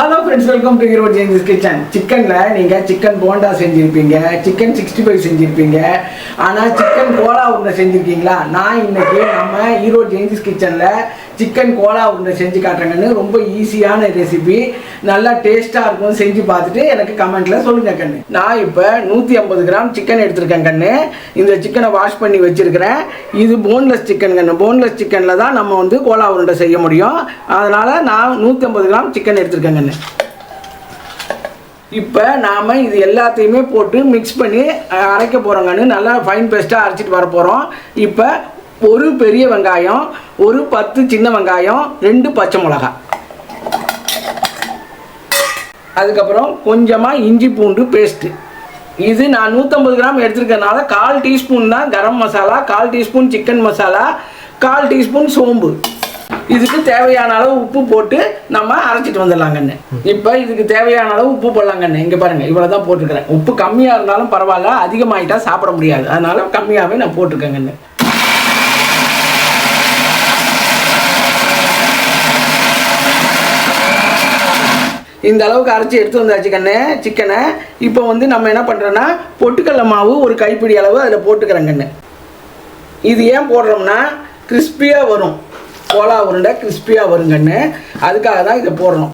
Hello friends, welcome to Hero James Kitchen. Chickenல நீங்க chicken bonda செஞ்சிருப்பீங்க, chicken 65 செஞ்சிருப்பீங்க. ஆனா chicken Cola உருண்டை செஞ்சிருக்கீங்களா? நான் இன்னைக்கு நம்ம Hero James Kitchenல chicken கோலா உருண்டை செஞ்சு காட்டுறேங்கன்னு. ரொம்ப ஈஸியான ரெசிபி, நல்லா டேஸ்டா இருக்கும். செஞ்சு பார்த்துட்டு எனக்கு கமெண்ட்ல சொல்லுங்க கண்ணு. நான் இப்போ 150 கிராம் சிக்கன் எடுத்துருக்கேன் கண்ணு. இந்த சிக்கனை வாஷ் பண்ணி வச்சிருக்கிறேன். இது போன்லெஸ் சிக்கன் கண்ணு. போன்லெஸ் சிக்கன்ல தான் நம்ம வந்து கோலா உருண்டை செய்ய முடியும். அதனால நான் 150 கிராம் சிக்கன் எடுத்துருக்கேன். இப்போ நாம் இது எல்லாத்தையுமே போட்டு மிக்ஸ் பண்ணி அரைக்க போகிறோங்கன்னு. நல்லா ஃபைன் பேஸ்ட்டாக அரைச்சிட்டு வர போகிறோம். இப்போ ஒரு பெரிய வெங்காயம், ஒரு 10 சின்ன வெங்காயம், 2 பச்சை மிளகாய், அதுக்கப்புறம் கொஞ்சமாக இஞ்சி பூண்டு பேஸ்ட்டு. இது நான் 150 கிராம் எடுத்துருக்கனால 1/4 டீஸ்பூன் தான் garam masala, 1/4 teaspoon chicken masala, 1/4 teaspoon சோம்பு. இதுக்கு தேவையான அளவு உப்பு போட்டு நம்ம அரைச்சிட்டு வந்துடலாங்கண்ணே. இப்போ இதுக்கு தேவையான அளவு உப்பு போடலாங்கண்ணே. இங்கே பாருங்கள், இவ்வளோ தான் போட்டுருக்கிறேன். உப்பு கம்மியாக இருந்தாலும் பரவாயில்ல, அதிகமாகிட்டா சாப்பிட முடியாது. அதனால கம்மியாகவே நான் போட்டிருக்கேங்கண்ணே. இந்த அளவுக்கு அரைச்சி எடுத்து வந்தாச்சு கண்ணே சிக்கனை. இப்போ வந்து நம்ம என்ன பண்ணுறோன்னா பொட்டுக்கடலை மாவு ஒரு கைப்பிடி அளவு அதில் போட்டுக்கிறேங்கண்ணே. இது ஏன் போடுறோம்னா கிறிஸ்பியாக வரும், கோலா உருண்டை கிறிஸ்பியாக வருங்கண்ணு. அதுக்காக தான் இதை போடுறோம்.